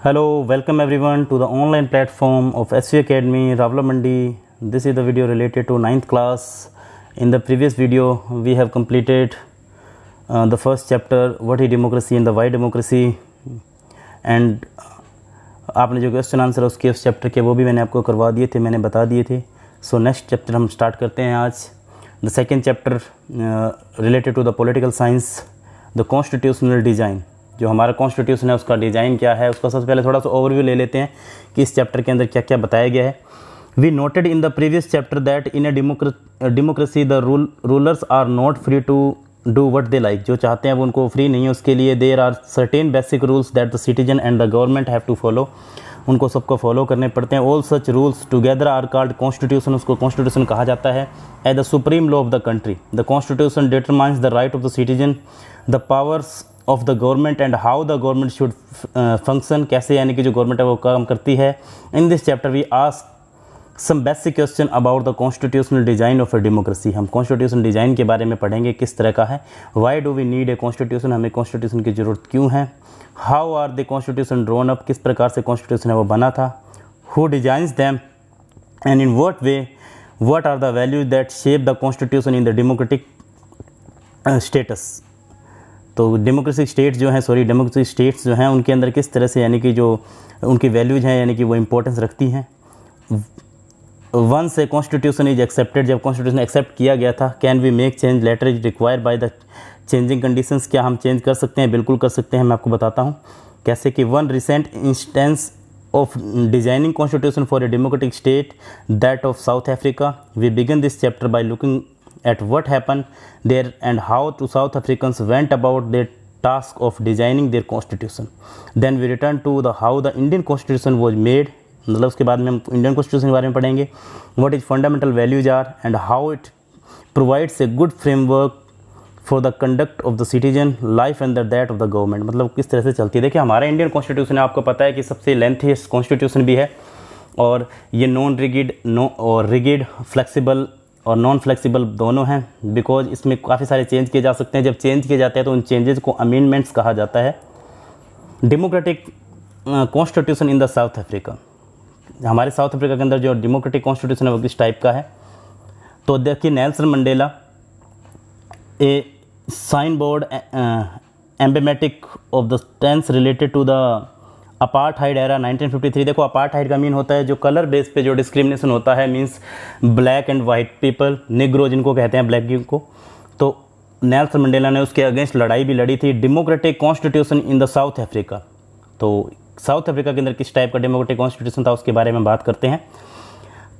Hello, welcome everyone to the online platform of SU Academy, Rawalpindi. This is the video related to 9th class. In the previous video, we have completed the first chapter, what is democracy and the why democracy. And आपने जो question answer उसके उस chapter के वो भी मैंने आपको करवा दिए थे, मैंने बता दिए थे. सो नेक्स्ट चैप्टर हम स्टार्ट करते हैं आज. The second chapter related to the political science, the constitutional design. जो हमारा कॉन्स्टिट्यूशन है उसका डिज़ाइन क्या है, उसका सबसे पहले थोड़ा सा ओवरव्यू ले लेते हैं कि इस चैप्टर के अंदर क्या क्या बताया गया है. We noted in the previous chapter that in a democracy the rulers are not free to do what they like. जो चाहते हैं वो उनको फ्री नहीं है, उसके लिए there are certain basic rules that the citizen and the government have to follow. उनको सबको फॉलो करने पड़ते हैं. All such rules together are called constitution. उसको कॉन्स्टिट्यूशन कहा जाता है. As the supreme law of the country, the constitution determines the right of the citizen, the powers of the government and how the government should function. कैसे यानी कि जो government है वो काम करती है. In this chapter we ask some basic question about the constitutional design of a democracy. हम कॉन्स्टिट्यूशन डिज़ाइन के बारे में पढ़ेंगे, किस तरह का है. Why do we need a constitution, हमें कॉन्स्टिट्यूशन की ज़रूरत क्यों है. How are the constitution drawn up, किस प्रकार से कॉन्स्टिट्यूशन है वो बना था. Who designs them and in what way, what are the values that shape the constitution in the democratic status. तो डेमोक्रेटिक स्टेट्स जो हैं डेमोक्रेटिक स्टेट्स जो हैं उनके अंदर किस तरह से यानी कि जो उनकी वैल्यूज हैं यानी कि वो इंपॉर्टेंस रखती हैं. Once a constitution is accepted, जब कॉन्स्टिट्यूशन एक्सेप्ट किया गया था. Can we make change later is required by the changing conditions, क्या हम चेंज कर सकते हैं. बिल्कुल कर सकते हैं, मैं आपको बताता हूँ कैसे. कि one recent instance of designing constitution for a democratic state, that of South Africa. We begin this chapter by looking at what happened there and how to South Africans went about their task of designing their constitution. Then we return to the how the Indian constitution was made. मतलब उसके बाद में हम Indian constitution के बारे में पढ़ेंगे. What is fundamental values are and how it provides a good framework for the conduct of the citizen life and that of the government. मतलब किस तरह से चलती है. देखिए हमारा इंडियन कॉन्स्टिट्यूशन है, आपको पता है कि सबसे लेंथीस्ट कॉन्स्टिट्यूशन भी है और ये नॉन रिगिड फ्लेक्सिबल और नॉन फ्लेक्सिबल दोनों हैं. बिकॉज इसमें काफ़ी सारे चेंज किए जा सकते हैं. जब चेंज किए जाते हैं तो उन चेंजेस को अमेंडमेंट्स कहा जाता है. Democratic constitution in the South Africa, हमारे साउथ अफ्रीका के अंदर जो डेमोक्रेटिक कॉन्स्टिट्यूशन है वो किस टाइप का है. तो देखिए Nelson Mandela a sign board emblematic of the tense related to the apartheid era 1953. देखो अपार्थाइड का मीन होता है जो कलर बेस पे जो डिस्क्रिमिनेशन होता है, means black and white people, Negro जिनको कहते हैं ब्लैक को. तो नेल्सन मंडेला ने उसके अगेंस्ट लड़ाई भी लड़ी थी. Democratic constitution in the South Africa, तो साउथ अफ्रीका के अंदर किस टाइप का डेमोक्रेटिक कॉन्स्टिट्यूशन था उसके बारे में बात करते हैं.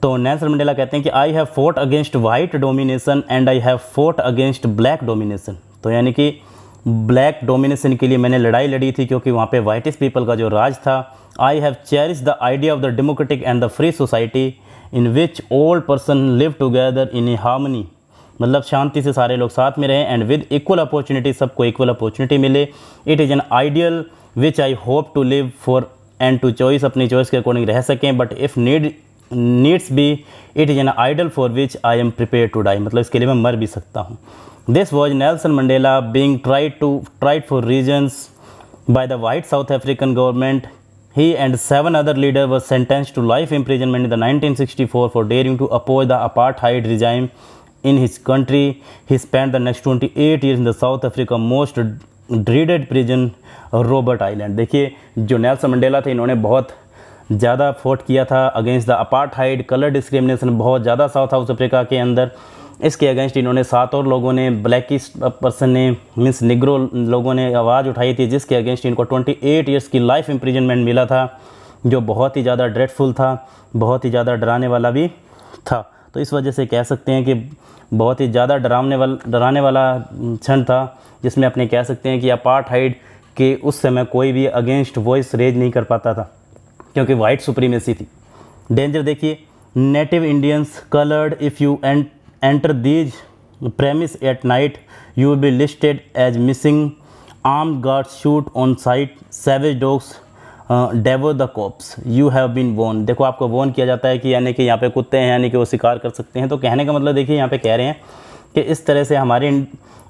तो नेल्सन मंडेला कहते हैं कि I have fort against white domination and I have fort against black domination. तो यानी कि ब्लैक डोमिनेशन के लिए मैंने लड़ाई लड़ी थी क्योंकि वहाँ पे वाइटिश पीपल का जो राज था. I have cherish the idea of the democratic and the free society in which all person live together in a harmony. मतलब शांति से सारे लोग साथ में रहें एंड विद इक्वल अपॉर्चुनिटी, सबको इक्वल अपॉर्चुनिटी मिले. It is an ideal which I hope to live for and to choice, अपनी चॉइस के अकॉर्डिंग रह सकें. But if needs be it is an ideal for which I am prepare to die. मतलब इसके लिए मैं मर भी सकता हूँ. This was Nelson Mandela being tried for reasons by the white South African government. He and 7 other leaders were sentenced to life imprisonment in the 1964 for daring to oppose the apartheid regime in his country. He spent the next 28 years in the South Africa most dreaded prison, Robert Island. देखिए जो Nelson Mandela थे इन्होंने बहुत ज़्यादा fort किया था against the apartheid, colour discrimination बहुत ज़्यादा साउथ अफ्रीका के अंदर. इसके अगेंस्ट इन्होंने 7 और लोगों ने, ब्लैकिश पर्सन ने, मीन्स निग्रो लोगों ने आवाज़ उठाई थी, जिसके अगेंस्ट इनको 28 इयर्स की लाइफ इम्प्रिजनमेंट मिला था, जो बहुत ही ज़्यादा ड्रेडफुल था, बहुत ही ज़्यादा डराने वाला भी था. तो इस वजह से कह सकते हैं कि बहुत ही ज़्यादा डराने वाला क्षण था, जिसमें अपने कह सकते हैं कि अपार्थाइड के उस समय कोई भी अगेंस्ट वॉइस रेज नहीं कर पाता था क्योंकि वाइट सुप्रीमेसी थी. डेंजर देखिए, native Indians coloured, if you enter these premise at night you will be listed as missing. Armed guards shoot on sight. Savage dogs devour the corpse. You have been warned. देखो आपको Warne किया जाता है कि यानी कि यहाँ पे कुत्ते हैं, यानी कि वो शिकार कर सकते हैं. तो कहने का मतलब देखिए यहाँ पे कह रहे हैं कि इस तरह से हमारे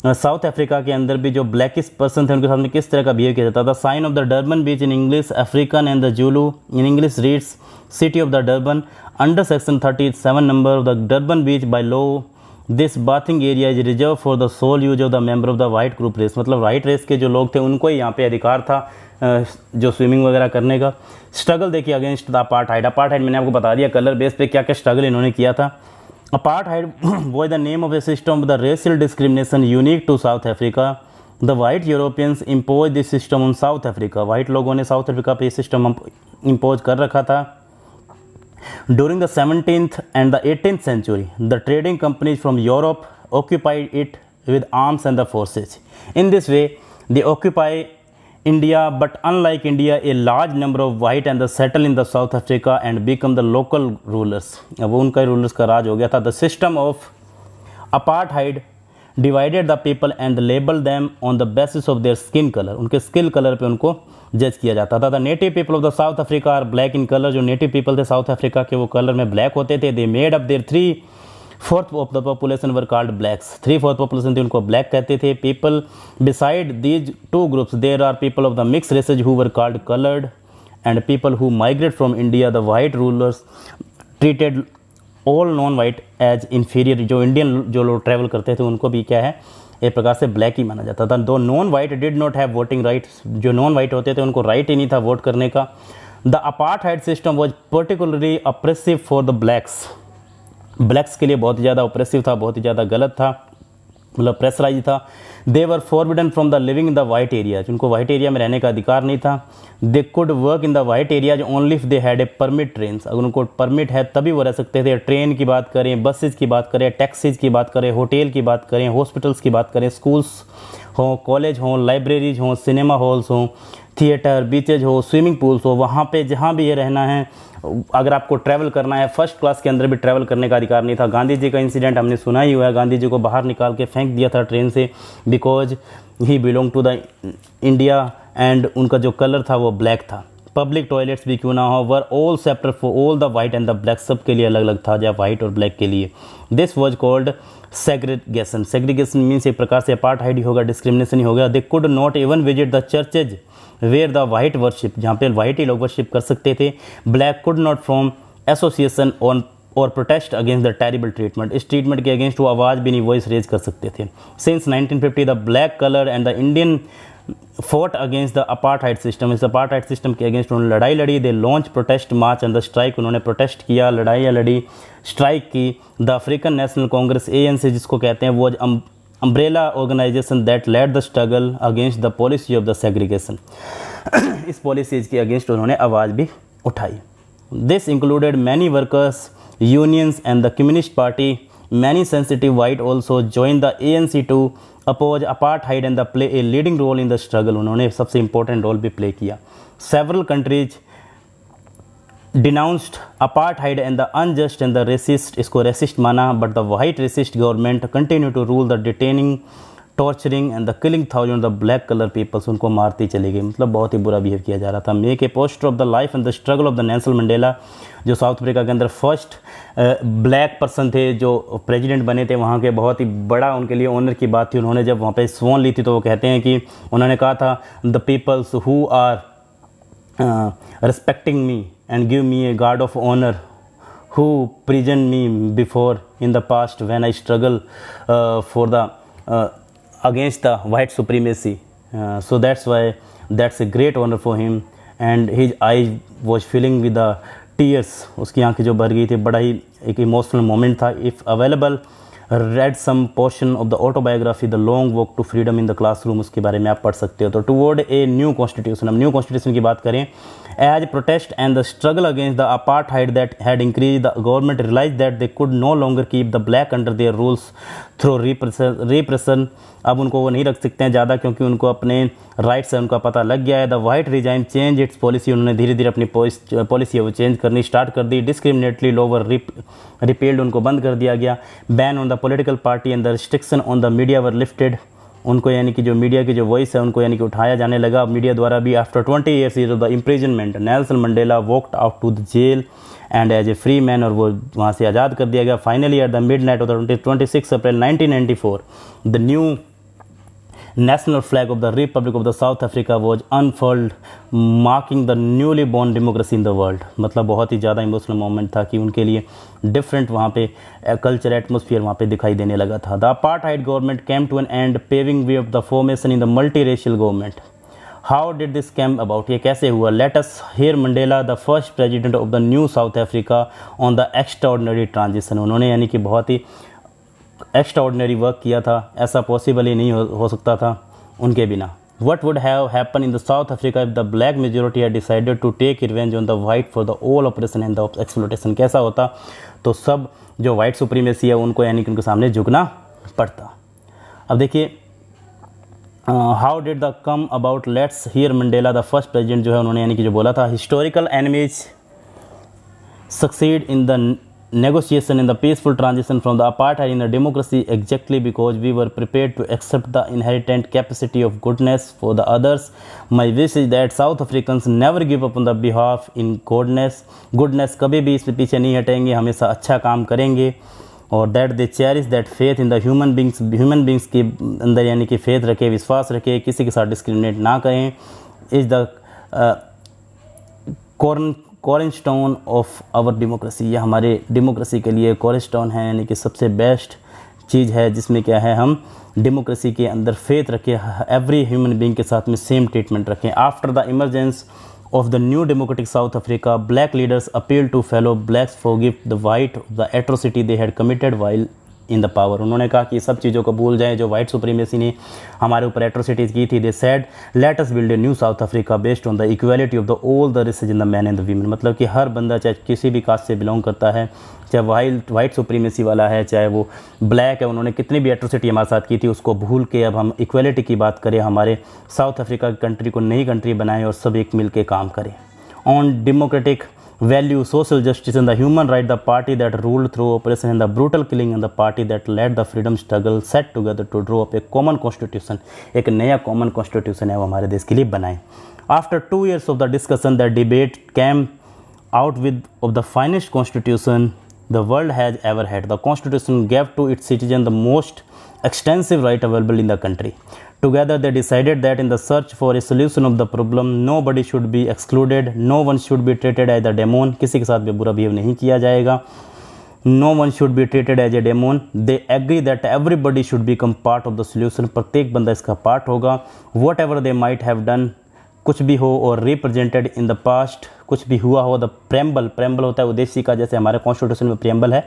साउथ अफ्रीका के अंदर भी जो ब्लैकिस्ट पर्सन थे उनके साथ में किस तरह का बिहेव किया जाता था। Sign of the Durban beach in English African and the Zulu in English reads city of the Durban under section 37 number of the Durban beach by law this bathing area is reserve for the sole use of the member of the white group race. मतलब white race के जो लोग थे उनको ही यहाँ पे अधिकार था जो स्विमिंग वगैरह करने का। स्ट्रगल देखिए अगेंस्ट द अपार्थाइड। अपार्थाइड मैंने आपको बता दिया कलर बेस पे क्या क्या स्ट्रगल इन्होंने किया था। Apartheid was the name of a system of the racial discrimination unique to South Africa. The white Europeans imposed this system on South Africa. White लोगों ने साउथ अफ्रीका पे ये सिस्टम इम्पोज कर रखा था। During the 17th and the 18th century, the trading companies from Europe occupied it with arms and the forces. In this way, they occupy India, but unlike India, a large number of white and the settle in the South Africa and become the local rulers. अब उनका rulers का राज हो गया था। The system of apartheid divided the people and labeled them on the basis of their skin color. उनके skin colour पे उनको जज किया जाता था। The native people of the South Africa are black in color. जो नेटिव पीपल थे south Africa के वो कलर में ब्लैक होते थे। They made up their 3/4 of the population were called blacks. 3/4 population थी उनको ब्लैक कहते थे। People beside these two groups there are people of the mixed races who were called colored and people who migrate from India. The white rulers treated all non-white as inferior. जो Indian जो लोग travel करते थे उनको भी क्या है एक प्रकार से ब्लैक ही माना जाता था। दो non white did not have voting rights. जो नॉन वाइट होते थे उनको राइट ही नहीं था वोट करने का। The apartheid system was particularly oppressive for the blacks. Blacks के लिए बहुत ही ज़्यादा ऑप्रेसिव था, बहुत ही ज़्यादा गलत था, मतलब प्रेशराइज था। They were forbidden from the living in the white areas. उनको वाइट एरिया में रहने का अधिकार नहीं था। They could work in the white areas only if they had a permit train. अगर उनको परमिट है तभी वो रह सकते थे। ट्रेन की बात करें, बसेज की बात करें, टैक्सीज की बात करें, होटल की बात करें, हॉस्पिटल्स की बात करें, स्कूल्स हों, कॉलेज हों, लाइब्रेरीज हों, सिनेमा हॉल्स हों, थिएटर, बीचेज हो, स्विमिंग पूल्स हो, वहाँ पे जहाँ भी ये रहना है अगर आपको ट्रैवल करना है फर्स्ट क्लास के अंदर भी ट्रैवल करने का अधिकार नहीं था। गांधी जी का इंसिडेंट हमने सुना ही हुआ है। गांधी जी को बाहर निकाल के फेंक दिया था ट्रेन से because he belong to the India and उनका जो कलर था वो ब्लैक था। पब्लिक टॉयलेट्स भी क्यों ना हो were all separate for all the white and the black, सब के लिए अलग अलग था जहाँ वाइट और ब्लैक के लिए। This was called segregation. Segregation means एक प्रकार से अपार्थाइड ही होगा, डिस्क्रिमिनेशन ही होगा। They could not even visit the churches where the white worship, जहाँ पे वाइट ही लोग वर्शिप कर सकते थे। Black could not form association on और protest against the terrible treatment. इस ट्रीटमेंट के अगेंस्ट वो आवाज़ भी नहीं वॉइस रेज कर सकते थे। Since 1950 the black colour and the Indian fought against the apartheid system। इस apartheid system के अगेंस्ट उन्होंने लड़ाई लड़ी। They launch protest march and the strike. उन्होंने प्रोटेस्ट किया, लड़ाइयाँ लड़ी, स्ट्राइक की। The African National Congress ANC जिसको कहते हैं वो umbrella organisation that led the struggle against the policy of the segregation. इस पॉलिसीज के अगेंस्ट उन्होंने आवाज़ भी उठाई। This included many workers unions and the communist party. Many sensitive white also join the ANC to oppose apartheid and the play a leading role in the struggle. उन्होंने सबसे important role भी play किया। Several countries denounced apartheid and the unjust and the racist, इसको racist माना, but the white racist government continue to rule the detaining, torturing and the killing thousand the black colour peoples. उनको मारती चली गई, मतलब बहुत ही बुरा बिहेव किया जा रहा था। Make a poster of the life and the struggle of the Nelson Mandela, जो साउथ अफ्रीका के अंदर फर्स्ट ब्लैक पर्सन थे जो प्रेसिडेंट बने थे वहाँ के, बहुत ही बड़ा उनके लिए ऑनर की बात थी। उन्होंने जब वहाँ पे स्वॉन ली थी तो वो कहते हैं कि उन्होंने कहा था the peoples who are respecting me and give me a guard of honour who prisoned me before in the past when I struggle for the against the white supremacy. So that's why that's a great honor for him and his eyes was filling with the tears. उसकी आंखें जो भर गई थी, बड़ा ही एक emotional moment था। If available read some portion of the autobiography The Long Walk to Freedom in the Classroom, उसके बारे में आप पढ़ सकते हो। तो टुवर्ड ए न्यू कॉन्स्टिट्यूशन, हम न्यू कॉन्स्टिट्यूशन की बात करें। As protest and the struggle against the apartheid that had increase, the government realise that they could no longer keep the black under their rules through repression. अब उनको वो नहीं रख सकते हैं ज़्यादा क्योंकि उनको अपने राइट से उनका पता लग गया है। The white regime change it's policy, उन्होंने धीरे धीरे अपनी पॉलिसी है वो चेंज करनी स्टार्ट कर दी। डिस्क्रिमिनेटली लोअर रिपेल्ड, उनको बंद कर दिया गया। Ban on the political party and the restriction on the media were lifted. उनको यानी कि जो मीडिया की जो वॉइस है उनको यानी कि उठाया जाने लगा मीडिया द्वारा भी। After 20 years of the imprisonment Nelson Mandela walked out to the jail and as a free man, और वो वहाँ से आज़ाद कर दिया गया। Finally at the midnight of the 26 April 1994 the new national flag of the Republic of the South Africa was unfurled, marking the newly born democracy in the world। मतलब बहुत ही ज़्यादा इमोशनल मोमेंट था कि उनके लिए different वहाँ पे culture atmosphere वहाँ पे दिखाई देने लगा था। The apartheid government came to an end paving way of the formation in the multi racial government. How did this came about, ये कैसे हुआ? Let us hear Mandela the first president of the new South Africa on the extraordinary transition. उन्होंने यानी कि बहुत ही extraordinary work किया था, ऐसा पॉसिबल ही नहीं हो सकता था उनके बिना। What would have happen in the South Africa if the black majority had decided to take revenge on the white for the all operation and the exploitation. कैसा होता? तो सब जो वाइट सुप्रीमेसी है उनको यानी कि उनके सामने झुकना पड़ता। अब देखिए how did the come about, let's hear Mandela the first president जो है उन्होंने यानी कि जो बोला था, historical enemies succeed in the negotiation in the peaceful transition from the apartheid in the democracy exactly because we were prepared to accept the inherent capacity of goodness for the others. My wish is that South Africans never give up on the behalf in goodness कभी भी इसमें पीछे नहीं हटेंगे, हमेशा अच्छा काम करेंगे, और that they cherish that faith in the human beings के अंदर यानी कि faith रखे, विश्वास रखे, किसी के साथ discriminate ना करें। is the cornerstone of our democracy, ये हमारे डेमोक्रेसी के लिए कॉर्नस्टोन है, यानी कि सबसे बेस्ट चीज़ है जिसमें क्या है हम डेमोक्रेसी के अंदर फेथ रखें, एवरी ह्यूमन बीइंग के साथ में सेम ट्रीटमेंट रखें। After the emergence of the new democratic South Africa black leaders appeal to fellow blacks forgive the white the atrocity they had committed while in the power. उन्होंने कहा कि सब चीज़ों को भूल जाएं जो वाइट सुप्रीमेसी ने हमारे ऊपर एट्रोसिटीज़ की थी। They said let us build a new South Africa based on the equality of the all the races in the man and the women. मतलब कि हर बंदा चाहे किसी भी कास्ट से बिलोंग करता है, चाहे वाइट सुप्रीमेसी वाला है, चाहे वो ब्लैक है, उन्होंने कितनी भी एट्रोसिटी हमारे साथ की थी उसको भूल के अब हम इक्वालिटी की बात करें, हमारे साउथ अफ्रीका की कंट्री को नई कंट्री बनाएं और सब एक मिल के काम करें। On democratic value social justice and the human right, the party that ruled through oppression and the brutal killing and the party that led the freedom struggle set together to draw up a common constitution। एक नया common constitution है वो हमारे देश के लिए बनाएं। After 2 years of the discussion the debate came out with of the finest constitution the world has ever had। The constitution gave to its citizens the most extensive right available in the country। Together they decided that in the search for a solution of the problem nobody should be excluded, no one should be treated as a demon, किसी के साथ भी बुरा behave नहीं किया जाएगा, no one should be treated as a demon। they agree that everybody should become part of the solution, प्रत्येक बंदा इसका पार्ट होगा। whatever they might have done, कुछ भी हो, और represented in the past, कुछ भी हुआ हो। द preamble होता है उद्देश्य का, जैसे हमारे कॉन्स्टिट्यूशन में preamble है।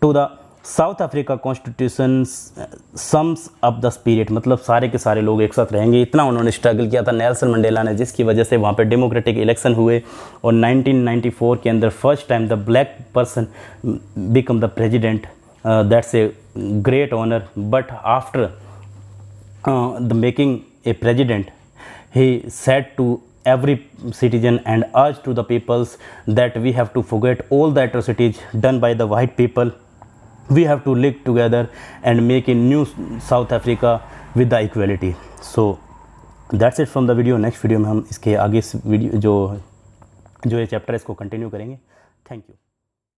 To the South Africa constitution sums up the spirit, मतलब सारे के सारे लोग एक साथ रहेंगे। इतना उन्होंने स्ट्रगल किया था नेल्सन मंडेला ने, जिसकी वजह से वहाँ पे डेमोक्रेटिक इलेक्शन हुए और 1994 के अंदर first time the black person become the president. That's a great honour. But after the making a president he said to every citizen and urged to the peoples that we have to forget all the atrocities done by the white people, we have to live together and make a new South Africa with the equality। so that's it from the video। next video में हम इसके आगे video जो ये chapter है इसको continue करेंगे। Thank you.